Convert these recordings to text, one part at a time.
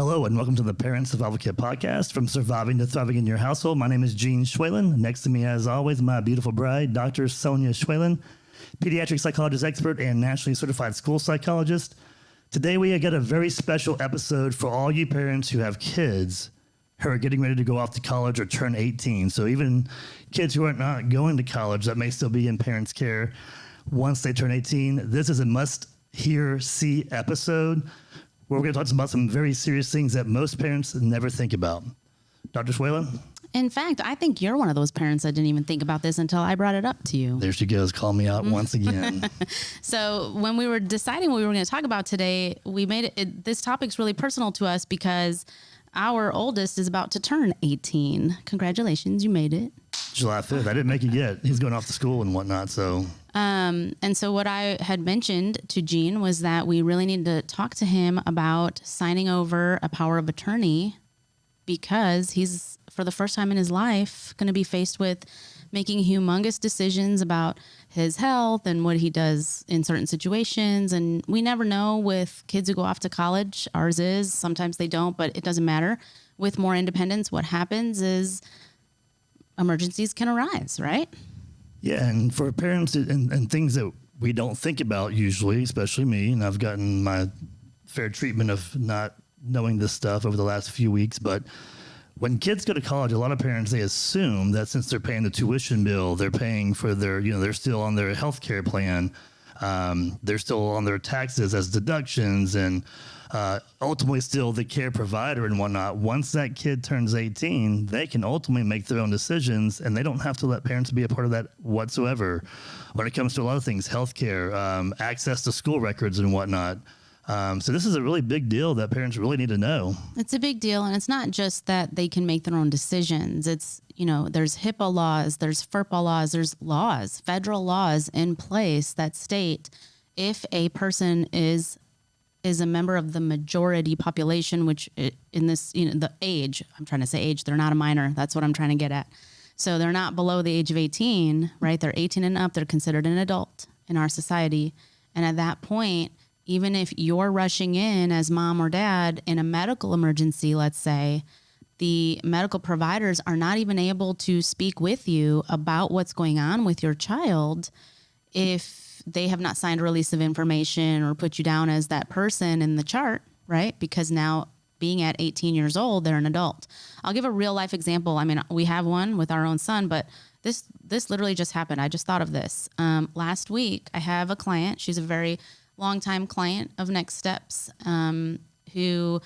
Hello and welcome to the Parent Survival Kit podcast, from surviving to thriving in your household. My name is Sonia Schwalen. Next to me, as always, my beautiful bride, Dr. Sonia Schwalen, pediatric psychologist expert and nationally certified school psychologist. Today, we got a very special episode for all you parents who have kids who are getting ready to go off to college or turn 18. So even kids who are not going to college that may still be in parents' care once they turn 18, this is a must-hear, see episode where we're going to talk about some very serious things that most parents never think about. Dr. Schwalen? In fact, I think you're one of those parents that didn't even think about this until I brought it up to you. There she goes, call me out once again. So when we were deciding what we were going to talk about today, we made it, this topic's really personal to us because our oldest is about to turn 18. Congratulations, you made it. July 5th. I didn't make it yet. He's going off to school and whatnot, so... And so what I had mentioned to Gene was that we really need to talk to him about signing over a power of attorney because he's, for the first time in his life, going to be faced with making humongous decisions about his health and what he does in certain situations. And we never know with kids who go off to college. Ours is, sometimes they don't, but it doesn't matter. With more independence, what happens is emergencies can arise, right? Yeah, and for parents and things that we don't think about usually, especially me, and I've gotten my fair treatment of not knowing this stuff over the last few weeks, but when kids go to college, a lot of parents, they assume that since they're paying the tuition bill, they're paying for their, they're still on their health care plan, they're still on their taxes as deductions, and ultimately still the care provider and whatnot. Once that kid turns 18, they can ultimately make their own decisions, and they don't have to let parents be a part of that whatsoever. When it comes to a lot of things, healthcare, access to school records and whatnot. So this is a really big deal that parents really need to know. It's a big deal, and it's not just that they can make their own decisions. It's, there's HIPAA laws, there's FERPA laws, there's laws, federal laws in place that state if a person is a member of the majority population, which in this, the age, I'm trying to say age, they're not a minor. That's what I'm trying to get at. So they're not below the age of 18, right? They're 18 and up. They're considered an adult in our society. And at that point, even if you're rushing in as mom or dad in a medical emergency, let's say, the medical providers are not even able to speak with you about what's going on with your child if they have not signed a release of information or put you down as that person in the chart, right? Because now being at 18 years old, they're an adult. I'll give a real life example. I mean, we have one with our own son, but this literally just happened. I just thought of this. Last week, I have a client. She's a very longtime client of NextSTEPS who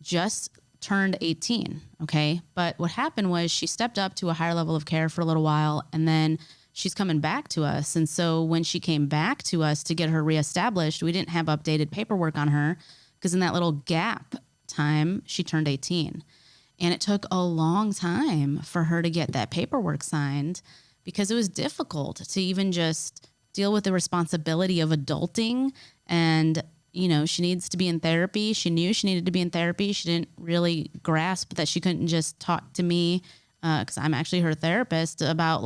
just turned 18, okay? But what happened was she stepped up to a higher level of care for a little while, and then she's coming back to us. And so when she came back to us to get her reestablished, we didn't have updated paperwork on her because in that little gap time, she turned 18. And it took a long time for her to get that paperwork signed because it was difficult to even just deal with the responsibility of adulting. And, she needs to be in therapy. She knew she needed to be in therapy. She didn't really grasp that she couldn't just talk to me because I'm actually her therapist about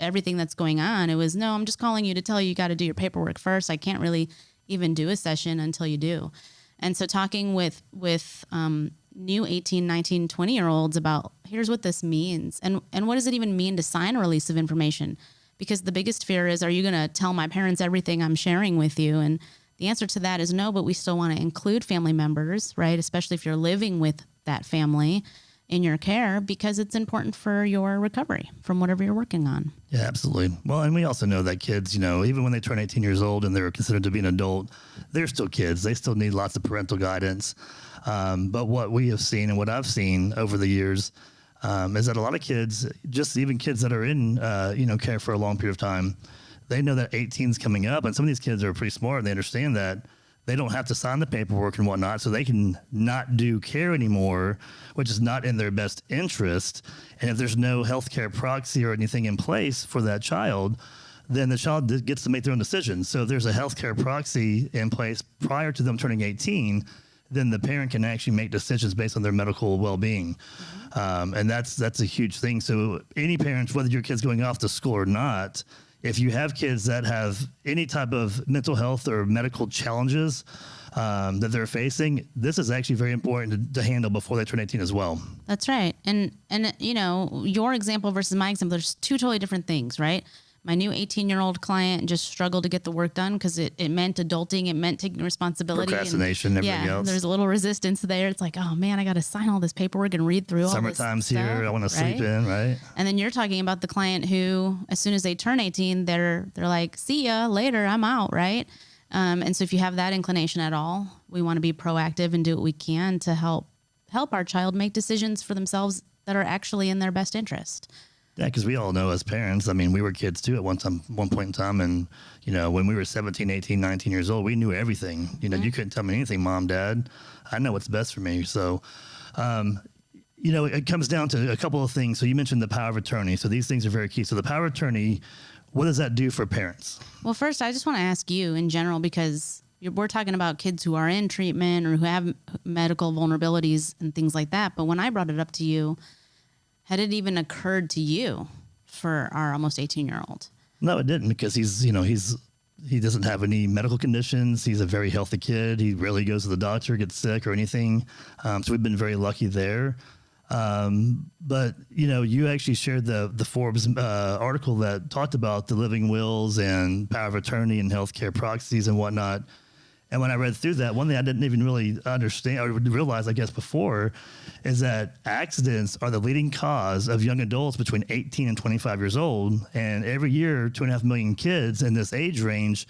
everything that's going on. It was, no, I'm just calling you to tell you got to do your paperwork first. I can't really even do a session until you do. And so talking with new 18, 19, 20-year-olds about here's what this means and what does it even mean to sign a release of information? Because the biggest fear is, are you going to tell my parents everything I'm sharing with you? And the answer to that is no, but we still want to include family members, right? Especially if you're living with that family in your care, because it's important for your recovery from whatever you're working on. Yeah, absolutely. Well, and we also know that kids, even when they turn 18 years old and they're considered to be an adult, they're still kids. They still need lots of parental guidance. But what we have seen and what I've seen over the years is that a lot of kids, just even kids that are in, care for a long period of time, they know that 18 is coming up. And some of these kids are pretty smart and they understand that they don't have to sign the paperwork and whatnot, so they can not do care anymore, which is not in their best interest. And if there's no healthcare proxy or anything in place for that child, then the child gets to make their own decisions. So if there's a healthcare proxy in place prior to them turning 18, then the parent can actually make decisions based on their medical well-being. And that's a huge thing. So any parents, whether your kid's going off to school or not, if you have kids that have any type of mental health or medical challenges that they're facing, this is actually very important to handle before they turn 18 as well. That's right. And you know, your example versus my example, there's two totally different things, right? My new 18-year-old client just struggled to get the work done because it meant adulting. It meant taking responsibility. Procrastination, everything else. There's a little resistance there. It's like, oh man, I got to sign all this paperwork and read through all this Summertime's stuff, here. I want to sleep in, right? And then you're talking about the client who, as soon as they turn 18, they're like, see ya later, I'm out, right? And so if you have that inclination at all, we want to be proactive and do what we can to help our child make decisions for themselves that are actually in their best interest. Yeah, because we all know as parents, I mean, we were kids too at one point in time. And, you know, when we were 17, 18, 19 years old, we knew everything. You know, you couldn't tell me anything, Mom, Dad. I know what's best for me. So, you know, it comes down to a couple of things. So you mentioned the power of attorney. So these things are very key. So the power of attorney, what does that do for parents? Well, first, I just want to ask you in general, because we're talking about kids who are in treatment or who have medical vulnerabilities and things like that. But when I brought it up to you, had it even occurred to you for our almost 18-year-old? No, it didn't, because he doesn't have any medical conditions. He's a very healthy kid. He rarely goes to the doctor, gets sick or anything. So we've been very lucky there. But, you know, you actually shared the Forbes article that talked about the living wills and power of attorney and healthcare proxies and whatnot. And when I read through that, one thing I didn't even really understand or realize, I guess, before, is that accidents are the leading cause of young adults between 18 and 25 years old. And every year, 2.5 million kids in this age range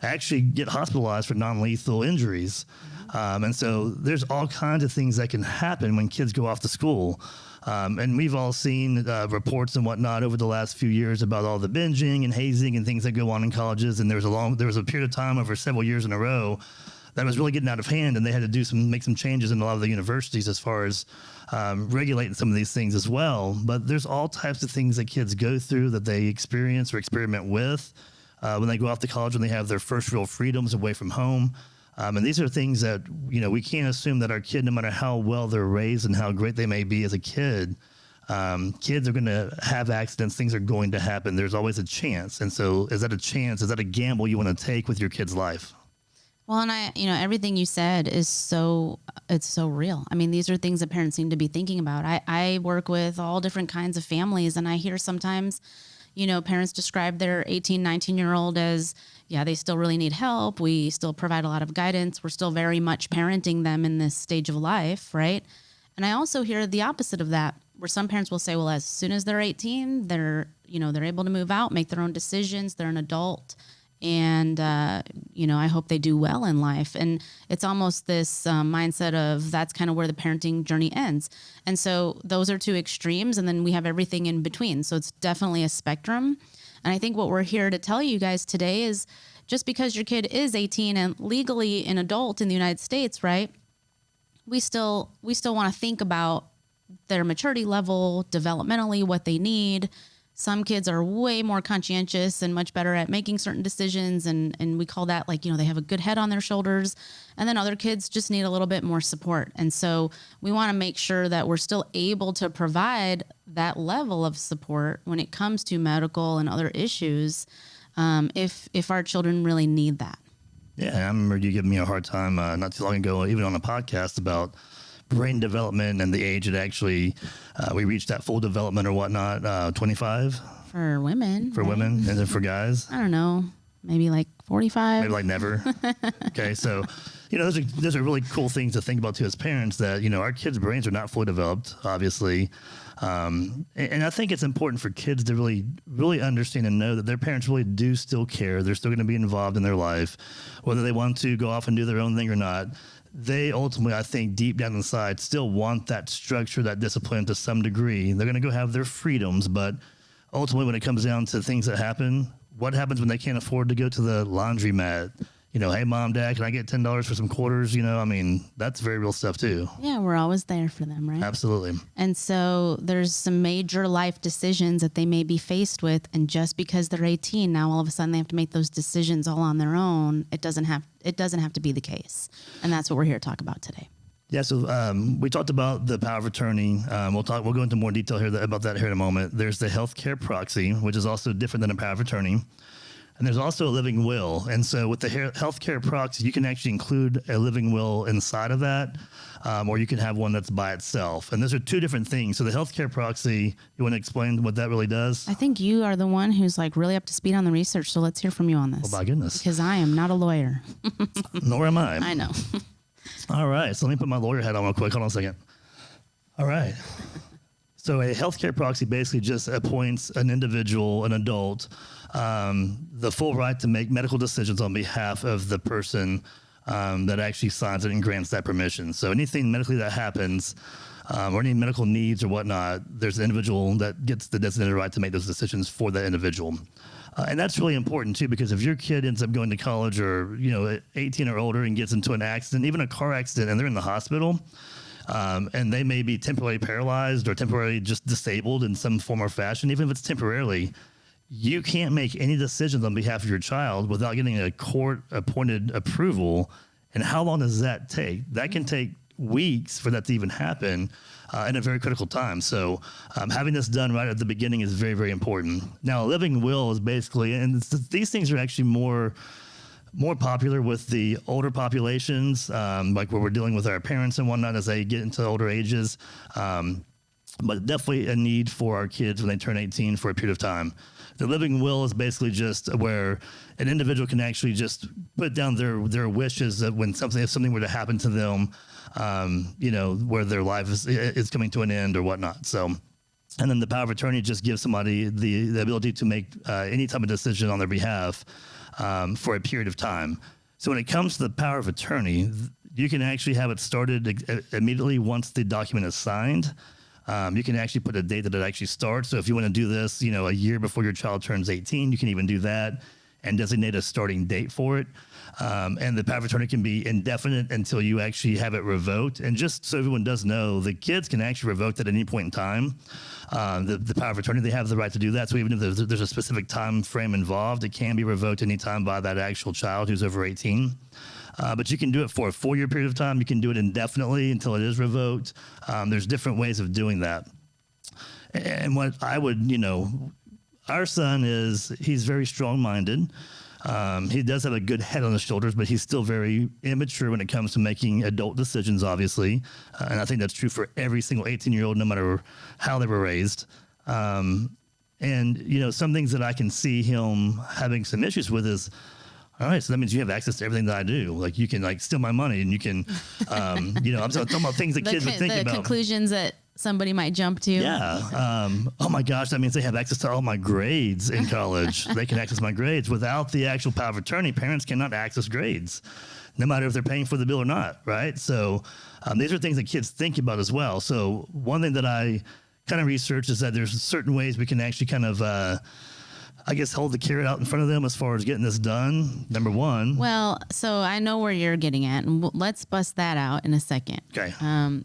actually get hospitalized for non-lethal injuries. And so there's all kinds of things that can happen when kids go off to school. And we've all seen reports and whatnot over the last few years about all the binging and hazing and things that go on in colleges. And there was a period of time over several years in a row that was really getting out of hand, and they had to make some changes in a lot of the universities as far as regulating some of these things as well. But there's all types of things that kids go through that they experience or experiment with when they go off to college, when they have their first real freedoms away from home. And these are things that, you know, we can't assume that our kid, no matter how well they're raised and how great they may be as a kid, kids are going to have accidents. Things are going to happen. There's always a chance. And so is that a chance? Is that a gamble you want to take with your kid's life? Well, and everything you said is it's so real. I mean, these are things that parents need to be thinking about. I work with all different kinds of families, and I hear sometimes, you know, parents describe their 18, 19-year-old as, yeah, they still really need help. We still provide a lot of guidance. We're still very much parenting them in this stage of life, right? And I also hear the opposite of that, where some parents will say, well, as soon as they're 18, they're able to move out, make their own decisions. They're an adult. And, I hope they do well in life. And it's almost this mindset of that's kind of where the parenting journey ends. And so those are two extremes. And then we have everything in between. So it's definitely a spectrum. And I think what we're here to tell you guys today is just because your kid is 18 and legally an adult in the United States, right? We still want to think about their maturity level, developmentally, what they need. Some kids are way more conscientious and much better at making certain decisions. And we call that they have a good head on their shoulders. And then other kids just need a little bit more support. And so we want to make sure that we're still able to provide that level of support when it comes to medical and other issues, if our children really need that. Yeah, I remember you giving me a hard time not too long ago, even on a podcast, about brain development and the age it actually we reached that full development or whatnot, 25 for women, right? Women, and then for guys, I don't know, maybe like 45, maybe like never. Okay, so those are really cool things to think about too as parents, that our kids' brains are not fully developed, obviously, and I think it's important for kids to really understand and know that their parents really do still care. They're still going to be involved in their life, whether they want to go off and do their own thing or not. They ultimately, I think, deep down inside, still want that structure, that discipline to some degree. They're going to go have their freedoms, but ultimately, when it comes down to things that happen, what happens when they can't afford to go to the laundromat? Hey, Mom, Dad, can I get $10 for some quarters? That's very real stuff too. Yeah, we're always there for them, right? Absolutely. And so there's some major life decisions that they may be faced with, and just because they're 18, now all of a sudden they have to make those decisions all on their own. It doesn't have to be the case. And that's what we're here to talk about today. Yeah, so we talked about the power of attorney. We'll go into more detail here about that here in a moment. There's the healthcare proxy, which is also different than a power of attorney. And there's also a living will. And so with the healthcare proxy, you can actually include a living will inside of that, or you can have one that's by itself. And those are two different things. So the healthcare proxy, you want to explain what that really does? I think you are the one who's like really up to speed on the research. So let's hear from you on this. Oh, my goodness. Because I am not a lawyer. Nor am I. I know. All right. So let me put my lawyer hat on real quick. Hold on a second. All right. So a healthcare proxy basically just appoints an individual, an adult, the full right to make medical decisions on behalf of the person that actually signs it and grants that permission. So anything medically that happens or any medical needs or whatnot, there's an individual that gets the designated right to make those decisions for that individual. And that's really important too, because if your kid ends up going to college or, 18 or older and gets into an accident, even a car accident, and they're in the hospital, and they may be temporarily paralyzed or temporarily just disabled in some form or fashion, even if it's temporarily, you can't make any decisions on behalf of your child without getting a court-appointed approval. And how long does that take? That can take weeks for that to even happen in a very critical time. So having this done right at the beginning is very, very important. Now, a living will is basically, and these things are actually more popular with the older populations, like where we're dealing with our parents and whatnot as they get into older ages. But definitely a need for our kids when they turn 18 for a period of time. The living will is basically just where an individual can actually just put down their wishes that if something were to happen to them, where their life is coming to an end or whatnot. So, and then the power of attorney just gives somebody the ability to make any type of decision on their behalf for a period of time. So when it comes to the power of attorney, you can actually have it started immediately once the document is signed. You can actually put a date that it actually starts. So if you want to do this, a year before your child turns 18, you can even do that and designate a starting date for it. And the power of attorney can be indefinite until you actually have it revoked. And just so everyone does know, the kids can actually revoke that at any point in time. The power of attorney, they have the right to do that. So even if there's a specific time frame involved, it can be revoked anytime by that actual child who's over 18. But you can do it for a 4-year period of time. You can do it indefinitely until it is revoked. There's different ways of doing that. And what I would, our son he's very strong-minded. He does have a good head on his shoulders, but he's still very immature when it comes to making adult decisions, obviously. And I think that's true for every single 18-year-old, no matter how they were raised. And, some things that I can see him having some issues with is, all right, so that means you have access to everything that I do. Like you can steal my money and you can, I'm talking about things that kids would think about. The conclusions that somebody might jump to. Yeah. Oh my gosh, that means they have access to all my grades in college. They can access my grades. Without the actual power of attorney, parents cannot access grades, no matter if they're paying for the bill or not, right? So these are things that kids think about as well. So one thing that I kind of researched is that there's certain ways we can actually kind of hold the carrot out in front of them as far as getting this done. Number one. Well, so I know where you're getting at, and let's bust that out in a second. Okay.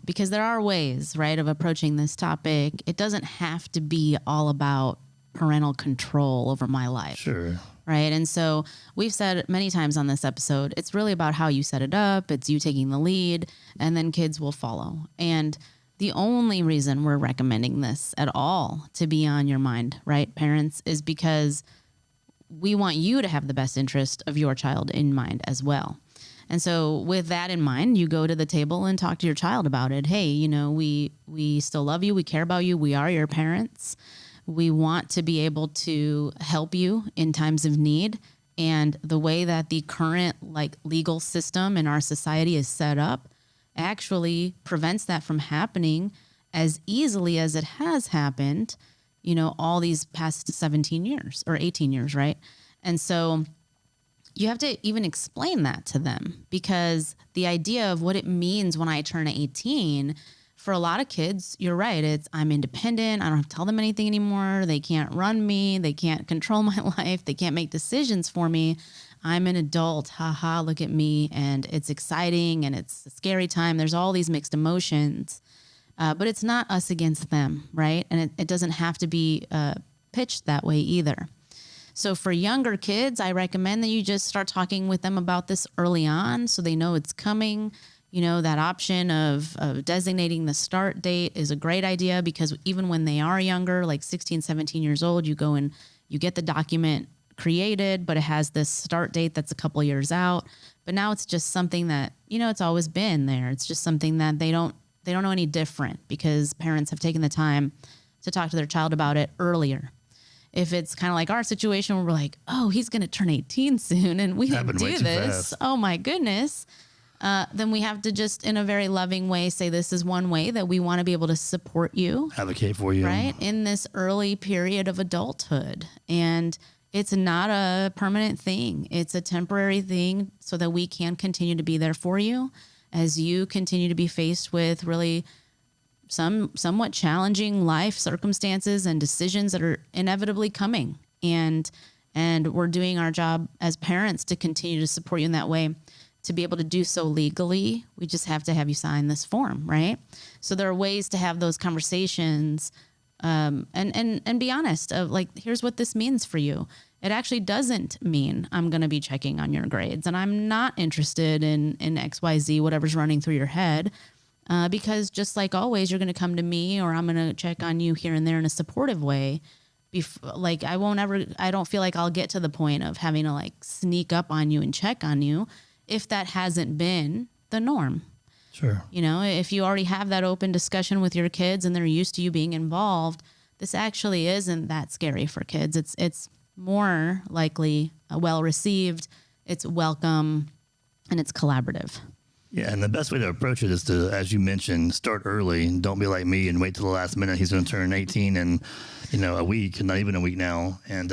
Because there are ways, right, of approaching this topic. It doesn't have to be all about parental control over my life. Sure. Right. And so we've said many times on this episode, it's really about how you set it up. It's you taking the lead, and then kids will follow. And the only reason we're recommending this at all to be on your mind, right, parents, is because we want you to have the best interest of your child in mind as well. And so with that in mind, you go to the table and talk to your child about it. Hey, we still love you. We care about you. We are your parents. We want to be able to help you in times of need. And the way that the current legal system in our society is set up actually prevents that from happening as easily as it has happened, all these past 17 years or 18 years, right? And so you have to even explain that to them, because the idea of what it means when I turn 18, for a lot of kids, you're right. It's I'm independent. I don't have to tell them anything anymore. They can't run me. They can't control my life. They can't make decisions for me. I'm an adult, haha, look at me, and it's exciting and it's a scary time. There's all these mixed emotions, but it's not us against them, right? And it doesn't have to be pitched that way either. So for younger kids, I recommend that you just start talking with them about this early on so they know it's coming. That option of designating the start date is a great idea, because even when they are younger, like 16, 17 years old, you go and you get the document created, but it has this start date that's a couple years out. But now it's just something that, it's always been there. It's just something that they don't know any different, because parents have taken the time to talk to their child about it earlier. If it's kind of like our situation where we're like, oh, he's going to turn 18 soon and we didn't do this. Oh my goodness. Then we have to just, in a very loving way, say this is one way that we want to be able to support you. Advocate for you. Right? In this early period of adulthood. And it's not a permanent thing. It's a temporary thing, so that we can continue to be there for you as you continue to be faced with really somewhat challenging life circumstances and decisions that are inevitably coming. And we're doing our job as parents to continue to support you in that way. To be able to do so legally, we just have to have you sign this form, right? So there are ways to have those conversations, and be honest of like, here's what this means for you. It actually doesn't mean I'm going to be checking on your grades, and I'm not interested in XYZ, whatever's running through your head, because just like always, you're going to come to me, or I'm going to check on you here and there in a supportive way. Like I don't feel like I'll get to the point of having to like sneak up on you and check on you if that hasn't been the norm. Sure. If you already have that open discussion with your kids and they're used to you being involved, this actually isn't that scary for kids. It's more likely well received, it's welcome, and it's collaborative. Yeah, and the best way to approach it is to, as you mentioned, start early. Don't be like me and wait till the last minute. He's going to turn 18 in, a week, not even a week now. And,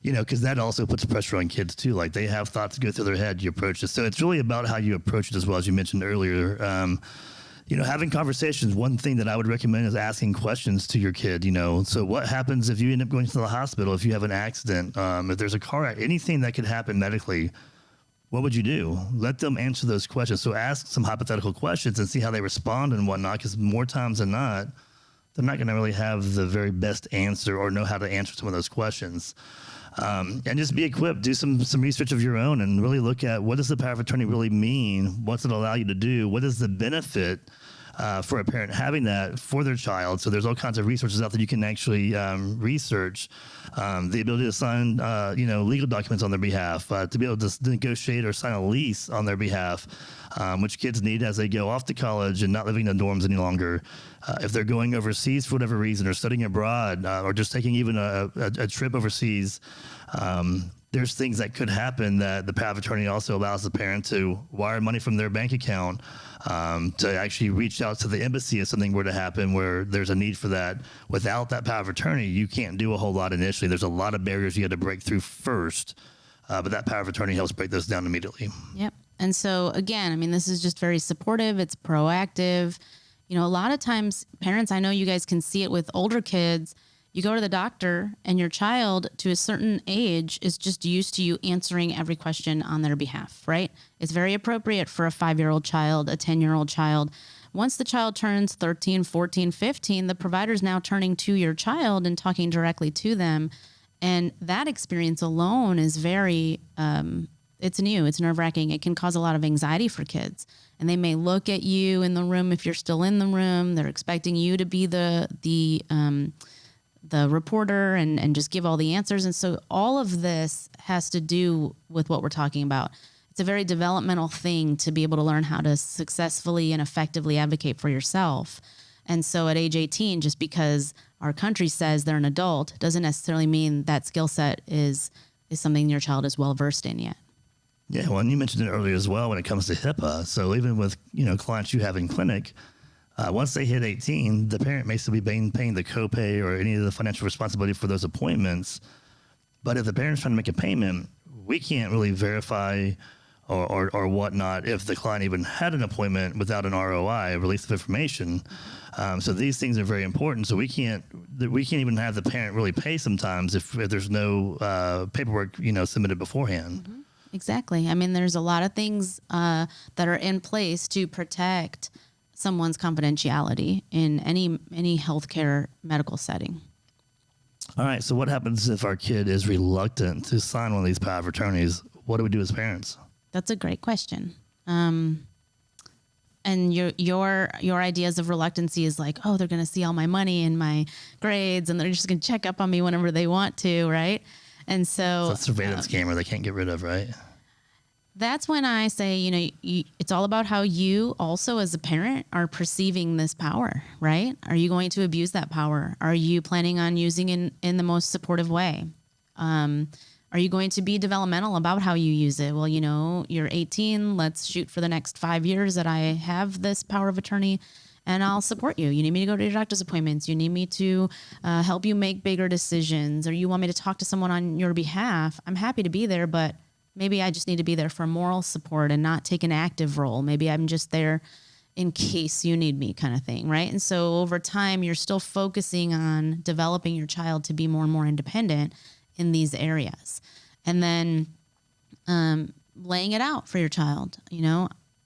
because that also puts pressure on kids too. Like they have thoughts go through their head, you approach it. So it's really about how you approach it as well, as you mentioned earlier. Having conversations, one thing that I would recommend is asking questions to your kid, So what happens if you end up going to the hospital, if you have an accident, if there's a car accident, anything that could happen medically, what would you do? Let them answer those questions. So ask some hypothetical questions and see how they respond and whatnot, because more times than not, they're not going to really have the very best answer or know how to answer some of those questions. And just be equipped, do some research of your own and really look at what does the power of attorney really mean? What's it allow you to do? What is the benefit for a parent having that for their child? So there's all kinds of resources out there you can actually research. The ability to sign, legal documents on their behalf, to be able to negotiate or sign a lease on their behalf, which kids need as they go off to college and not living in dorms any longer. If they're going overseas for whatever reason, or studying abroad, or just taking even a trip overseas, there's things that could happen that the power of attorney also allows the parent to wire money from their bank account, to actually reach out to the embassy if something were to happen where there's a need for that. Without that power of attorney, you can't do a whole lot initially. There's a lot of barriers you had to break through first, but that power of attorney helps break those down immediately. Yep. And so again, this is just very supportive. It's proactive. A lot of times parents, I know you guys can see it with older kids. You go to the doctor and your child to a certain age is just used to you answering every question on their behalf, right? It's very appropriate for a 5-year-old child, a 10-year-old child. Once the child turns 13, 14, 15, the provider's now turning to your child and talking directly to them. And that experience alone is very, it's new, it's nerve-wracking. It can cause a lot of anxiety for kids. And they may look at you in the room if you're still in the room. They're expecting you to be the reporter and just give all the answers. And so all of this has to do with what we're talking about. It's a very developmental thing to be able to learn how to successfully and effectively advocate for yourself. And so at age 18, just because our country says they're an adult doesn't necessarily mean that skill set is something your child is well versed in yet. Yeah, well, and you mentioned it earlier as well when it comes to HIPAA. So even with, clients you have in clinic, once they hit 18, the parent may still be paying the copay or any of the financial responsibility for those appointments. But if the parent's trying to make a payment, we can't really verify or whatnot if the client even had an appointment without an ROI, a release of information. So these things are very important. So we can't even have the parent really pay sometimes if there's no paperwork, submitted beforehand. Mm-hmm. Exactly. There's a lot of things that are in place to protect someone's confidentiality in any healthcare medical setting. All right. So what happens if our kid is reluctant to sign one of these power of attorneys? What do we do as parents? That's a great question. and your ideas of reluctancy is like, oh, they're going to see all my money and my grades, and they're just going to check up on me whenever they want to, right? And so it's a surveillance camera they can't get rid of, right? That's when I say, it's all about how you also as a parent are perceiving this power, right? Are you going to abuse that power? Are you planning on using it in the most supportive way? Are you going to be developmental about how you use it? Well, you're 18. Let's shoot for the next 5 years that I have this power of attorney, and I'll support you. You need me to go to your doctor's appointments. You need me to help you make bigger decisions, or you want me to talk to someone on your behalf. I'm happy to be there, but maybe I just need to be there for moral support and not take an active role. Maybe I'm just there in case you need me, kind of thing, right? And so over time, you're still focusing on developing your child to be more and more independent in these areas. And then laying it out for your child.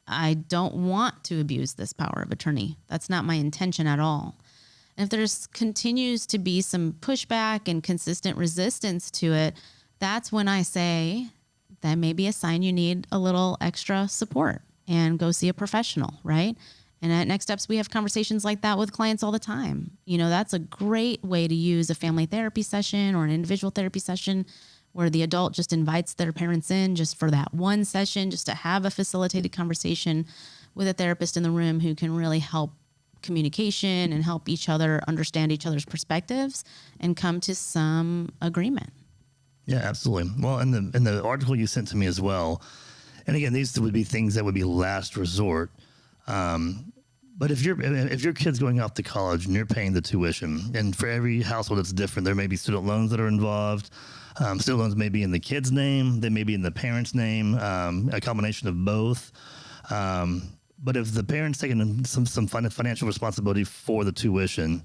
I don't want to abuse this power of attorney. That's not my intention at all. And if there's continues to be some pushback and consistent resistance to it, that's when I say, that may be a sign you need a little extra support and go see a professional, right? And at NextSTEPS, we have conversations like that with clients all the time. That's a great way to use a family therapy session or an individual therapy session where the adult just invites their parents in just for that one session, just to have a facilitated conversation with a therapist in the room who can really help communication and help each other understand each other's perspectives and come to some agreement. Yeah, absolutely. Well, in the article you sent to me as well, and again, these would be things that would be last resort. But if your kid's going off to college and you're paying the tuition, and for every household it's different, there may be student loans that are involved. Student loans may be in the kid's name, they may be in the parent's name, a combination of both. But if the parent's taking some financial responsibility for the tuition,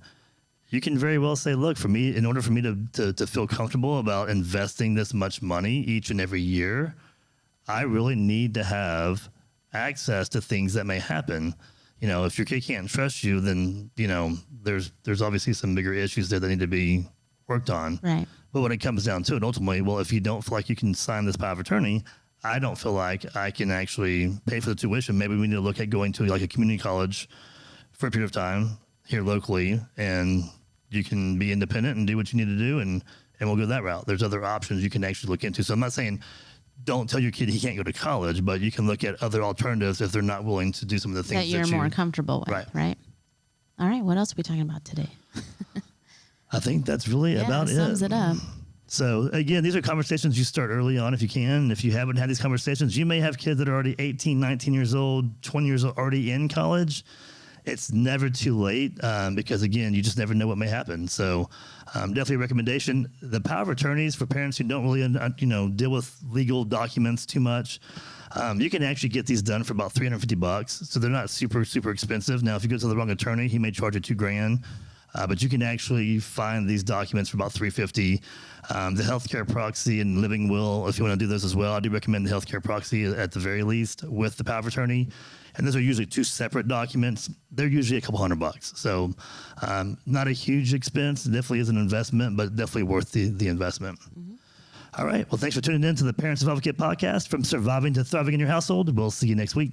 you can very well say, look, for me, in order for me to feel comfortable about investing this much money each and every year, I really need to have access to things that may happen. If your kid can't trust you, then, there's obviously some bigger issues there that need to be worked on. Right. But when it comes down to it, ultimately, well, if you don't feel like you can sign this power of attorney, I don't feel like I can actually pay for the tuition. Maybe we need to look at going to like a community college for a period of time here locally, and you can be independent and do what you need to do, and we'll go that route. There's other options you can actually look into. So I'm not saying don't tell your kid he can't go to college, but you can look at other alternatives if they're not willing to do some of the things that you're more comfortable with. Right. All right. What else are we talking about today? I think that's really about it. Sums it up. So again, these are conversations you start early on if you can. And if you haven't had these conversations, you may have kids that are already 18, 19 years old, 20 years old, already in college. It's never too late because, again, you just never know what may happen. So definitely a recommendation. The power of attorneys for parents who don't really, deal with legal documents too much. You can actually get these done for about $350. So they're not super, super expensive. Now, if you go to the wrong attorney, he may charge you $2,000. But you can actually find these documents for about $350. The healthcare proxy and living will, if you want to do those as well, I do recommend the healthcare proxy at the very least with the power of attorney. And those are usually two separate documents. They're usually a couple $100. So not a huge expense. It definitely is an investment, but definitely worth the investment. Mm-hmm. All right. Well, thanks for tuning in to the Parents of Advocate podcast, from surviving to thriving in your household. We'll see you next week.